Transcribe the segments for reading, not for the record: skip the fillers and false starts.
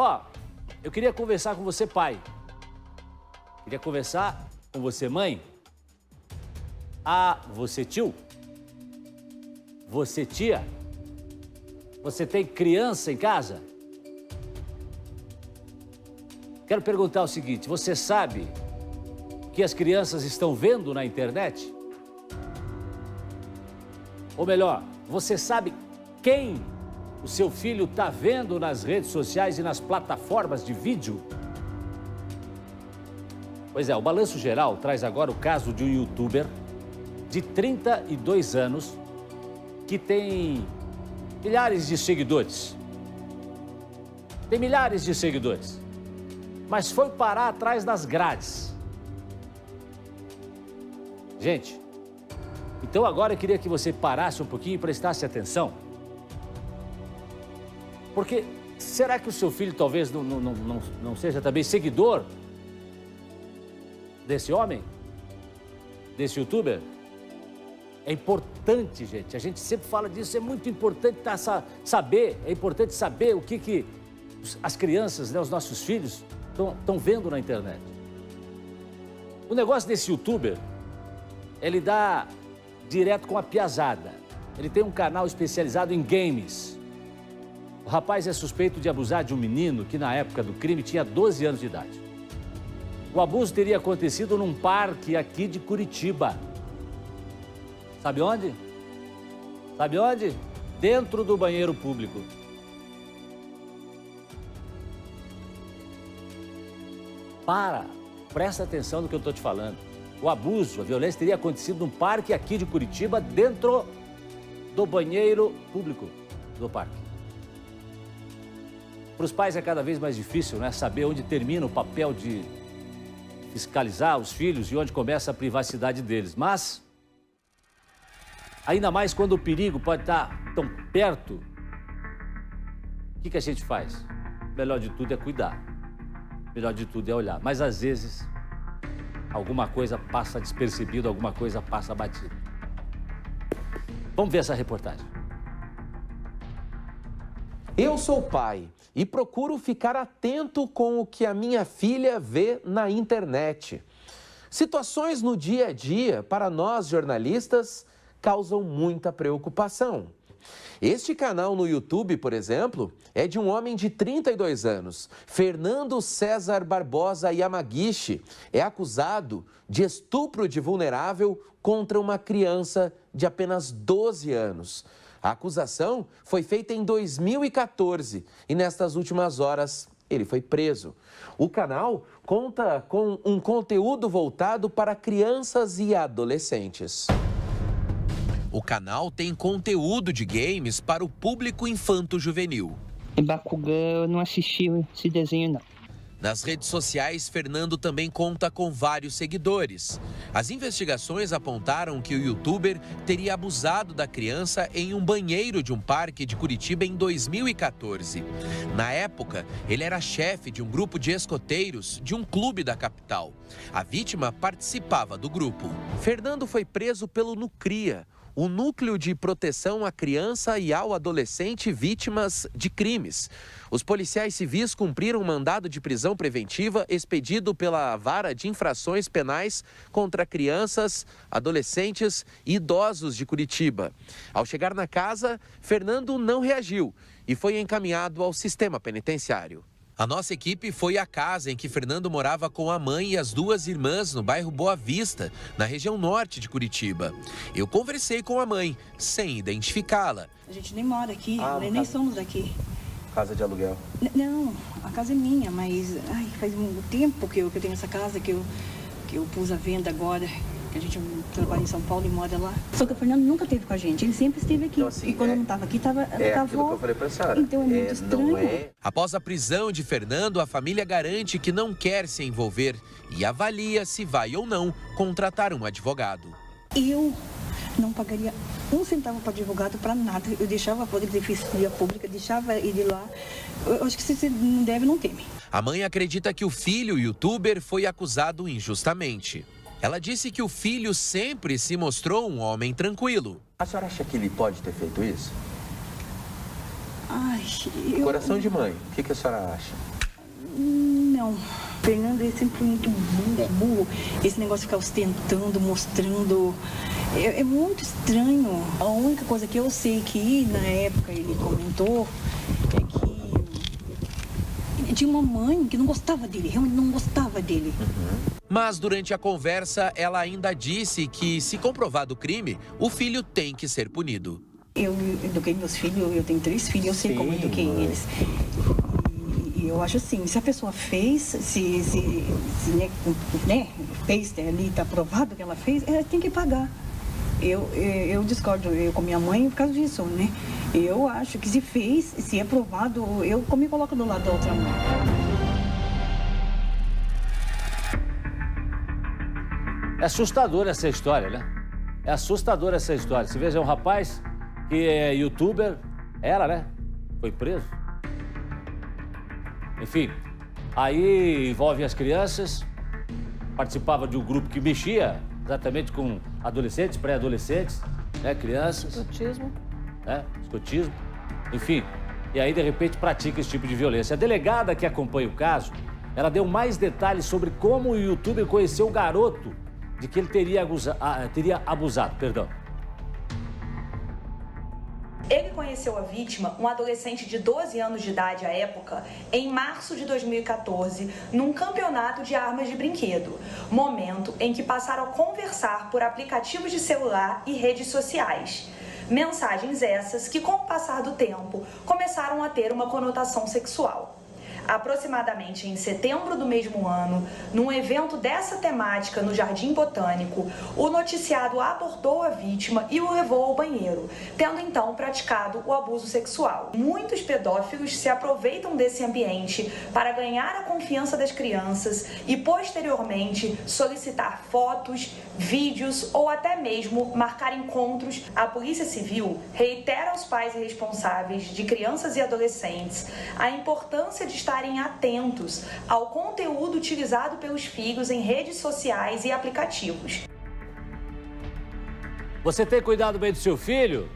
Ó, eu queria conversar com você, pai. Queria conversar com você, mãe. Ah, você, tio? Você, tia? Você tem criança em casa? Quero perguntar o seguinte, você sabe o que as crianças estão vendo na internet? Ou melhor, você sabe quem o seu filho está vendo nas redes sociais e nas plataformas de vídeo? Pois é, o Balanço Geral traz agora o caso de um youtuber de 32 anos que tem milhares de seguidores. Tem milhares de seguidores. Mas foi parar atrás das grades. Gente, então agora eu queria que você parasse um pouquinho e prestasse atenção. Porque será que o seu filho talvez não seja também seguidor desse homem? Desse youtuber? É importante, gente, a gente sempre fala disso, é muito importante saber, é importante saber o que as crianças, né, os nossos filhos estão vendo na internet. O negócio desse youtuber, ele dá direto com a piazada. Ele tem um canal especializado em games. O rapaz é suspeito de abusar de um menino que na época do crime tinha 12 anos de idade. O abuso teria acontecido num parque aqui de Curitiba. Sabe onde? Sabe onde? Dentro do banheiro público. Presta atenção no que eu estou te falando. O abuso, a violência teria acontecido num parque aqui de Curitiba, dentro do banheiro público do parque. Para os pais é cada vez mais difícil, né, saber onde termina o papel de fiscalizar os filhos e onde começa a privacidade deles. Mas, ainda mais quando o perigo pode estar tão perto, o que a gente faz? Melhor de tudo é cuidar. Melhor de tudo é olhar. Mas, às vezes, alguma coisa passa despercebida, alguma coisa passa batida. Vamos ver essa reportagem. Eu sou pai e procuro ficar atento com o que a minha filha vê na internet. Situações no dia a dia, para nós jornalistas, causam muita preocupação. Este canal no YouTube, por exemplo, é de um homem de 32 anos, Fernando César Barbosa Yamaguchi. É acusado de estupro de vulnerável contra uma criança de apenas 12 anos. A acusação foi feita em 2014 e nestas últimas horas ele foi preso. O canal conta com um conteúdo voltado para crianças e adolescentes. O canal tem conteúdo de games para o público infanto-juvenil. Em Bakugan eu não assisti esse desenho, não. Nas redes sociais, Fernando também conta com vários seguidores. As investigações apontaram que o youtuber teria abusado da criança em um banheiro de um parque de Curitiba em 2014. Na época, ele era chefe de um grupo de escoteiros de um clube da capital. A vítima participava do grupo. Fernando foi preso pelo Nucria, o Núcleo de Proteção à Criança e ao Adolescente Vítimas de Crimes. Os policiais civis cumpriram um mandado de prisão preventiva expedido pela Vara de Infrações Penais contra crianças, adolescentes e idosos de Curitiba. Ao chegar na casa, Fernando não reagiu e foi encaminhado ao sistema penitenciário. A nossa equipe foi à casa em que Fernando morava com a mãe e as duas irmãs no bairro Boa Vista, na região norte de Curitiba. Eu conversei com a mãe, sem identificá-la. A gente nem mora aqui, nem somos daqui. Casa de aluguel? Não, a casa é minha, mas faz um tempo que eu tenho essa casa, que eu pus à venda agora. Que a gente trabalha em São Paulo e mora lá. Só que o Fernando nunca esteve com a gente, ele sempre esteve aqui. Então, assim, e quando eu não estava aqui, estava com a avó. Que eu falei pra senhora. Então é muito estranho. Após a prisão de Fernando, a família garante que não quer se envolver e avalia se vai ou não contratar um advogado. Eu não pagaria um centavo para advogado para nada. Eu deixava a defensoria pública, deixava ele lá. Eu acho que se você não deve, não teme. A mãe acredita que o filho youtuber foi acusado injustamente. Ela disse que o filho sempre se mostrou um homem tranquilo. A senhora acha que ele pode ter feito isso? Ai, Coração de mãe, o que a senhora acha? Não. Fernando é sempre muito burro. Esse negócio de ficar ostentando, mostrando, é muito estranho. A única coisa que eu sei que na época ele comentou é que tinha uma mãe que não gostava dele, realmente não gostava dele. Mas durante a conversa, ela ainda disse que, se comprovado o crime, o filho tem que ser punido. Eu eduquei meus filhos, eu tenho 3 filhos, eu sei como eduquei eles. E eu acho assim, se a pessoa fez, se fez ali, está provado que ela fez, ela tem que pagar. Eu discordo com minha mãe por causa disso, né? Eu acho que se fez, se é provado, eu me coloco do lado da outra mãe. É assustadora essa história, né? É assustadora essa história. Você veja, é um rapaz que é youtuber, era, né? Foi preso. Enfim, aí envolve as crianças, participava de um grupo que mexia exatamente com adolescentes, pré-adolescentes, né? Crianças. Escotismo. Né? Escotismo. Enfim, e aí de repente pratica esse tipo de violência. A delegada que acompanha o caso, ela deu mais detalhes sobre como o youtuber conheceu o garoto de que ele teria abusado. Ele conheceu a vítima, um adolescente de 12 anos de idade à época, em março de 2014, num campeonato de armas de brinquedo, momento em que passaram a conversar por aplicativos de celular e redes sociais. Mensagens essas que, com o passar do tempo, começaram a ter uma conotação sexual. Aproximadamente em setembro do mesmo ano, num evento dessa temática no Jardim Botânico, o noticiado abordou a vítima e o levou ao banheiro, tendo então praticado o abuso sexual. Muitos pedófilos se aproveitam desse ambiente para ganhar a confiança das crianças e, posteriormente, solicitar fotos, vídeos ou até mesmo marcar encontros. A Polícia Civil reitera aos pais e responsáveis de crianças e adolescentes a importância de estarem atentos ao conteúdo utilizado pelos filhos em redes sociais e aplicativos. Você tem cuidado bem do seu filho?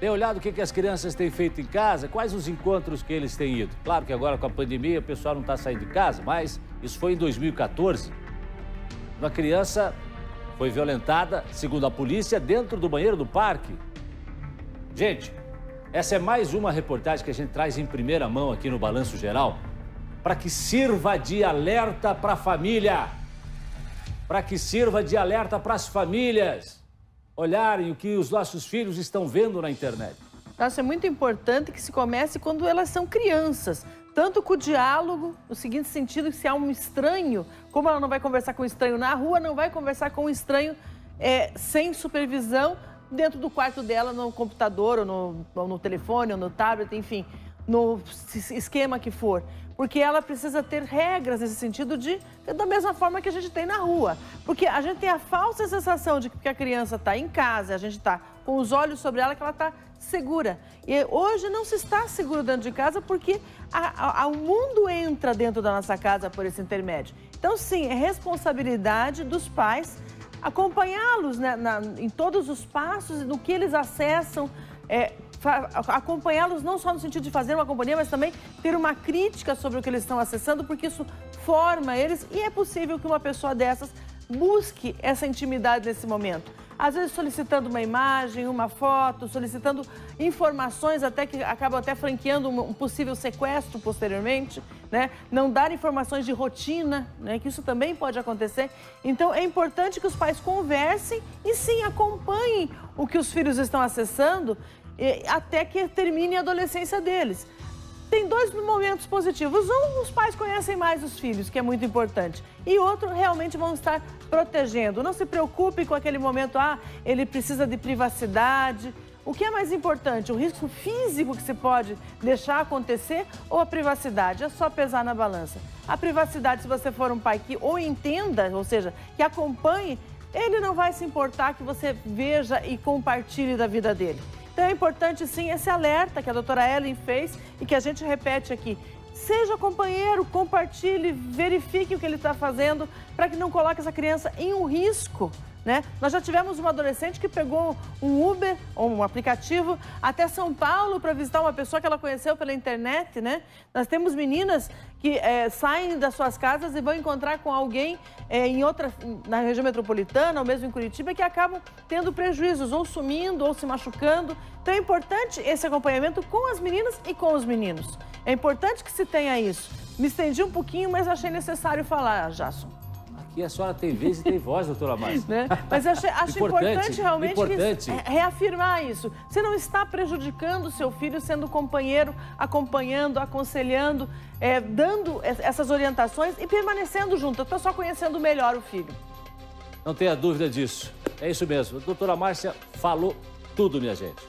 Tem olhado o que as crianças têm feito em casa? Quais os encontros que eles têm ido? Claro que agora com a pandemia o pessoal não está saindo de casa, mas isso foi em 2014. Uma criança foi violentada, segundo a polícia, dentro do banheiro do parque. Gente, essa é mais uma reportagem que a gente traz em primeira mão aqui no Balanço Geral, para que sirva de alerta para a família, para que sirva de alerta para as famílias olharem o que os nossos filhos estão vendo na internet. Nossa, é muito importante que se comece quando elas são crianças, tanto com o diálogo, no seguinte sentido, que se há um estranho, como ela não vai conversar com um estranho na rua, não vai conversar com um estranho sem supervisão, dentro do quarto dela, no computador, ou no telefone, ou no tablet, enfim, no esquema que for. Porque ela precisa ter regras nesse sentido da mesma forma que a gente tem na rua. Porque a gente tem a falsa sensação de que a criança está em casa, a gente está com os olhos sobre ela, que ela está segura. E hoje não se está seguro dentro de casa porque o mundo entra dentro da nossa casa por esse intermédio. Então, sim, é responsabilidade dos pais acompanhá-los, né, em todos os passos, no que eles acessam, acompanhá-los não só no sentido de fazer uma companhia, mas também ter uma crítica sobre o que eles estão acessando, porque isso forma eles e é possível que uma pessoa dessas busque essa intimidade nesse momento. Às vezes solicitando uma imagem, uma foto, solicitando informações até que acabam até franqueando um possível sequestro posteriormente, né? Não dar informações de rotina, né? Que isso também pode acontecer. Então é importante que os pais conversem e sim acompanhem o que os filhos estão acessando até que termine a adolescência deles. Tem 2 momentos positivos. Um, os pais conhecem mais os filhos, que é muito importante. E outro, realmente vão estar protegendo. Não se preocupe com aquele momento, ele precisa de privacidade. O que é mais importante, o risco físico que se pode deixar acontecer ou a privacidade? É só pesar na balança. A privacidade, se você for um pai que ou entenda, ou seja, que acompanhe, ele não vai se importar que você veja e compartilhe da vida dele. Então é importante sim esse alerta que a doutora Ellen fez e que a gente repete aqui. Seja companheiro, compartilhe, verifique o que ele está fazendo para que não coloque essa criança em um risco né? Nós já tivemos uma adolescente que pegou um Uber, ou um aplicativo, até São Paulo para visitar uma pessoa que ela conheceu pela internet, né? Nós temos meninas que saem das suas casas e vão encontrar com alguém na região metropolitana, ou mesmo em Curitiba, que acabam tendo prejuízos, ou sumindo, ou se machucando. Então é importante esse acompanhamento com as meninas e com os meninos. É importante que se tenha isso. Me estendi um pouquinho, mas achei necessário falar, Jasson. Aqui a senhora tem vez e tem voz, doutora Márcia. Né? Mas acho importante realmente reafirmar isso. Você não está prejudicando o seu filho sendo companheiro, acompanhando, aconselhando, dando essas orientações e permanecendo junto. Eu estou só conhecendo melhor o filho. Não tenha dúvida disso. É isso mesmo. A doutora Márcia falou tudo, minha gente.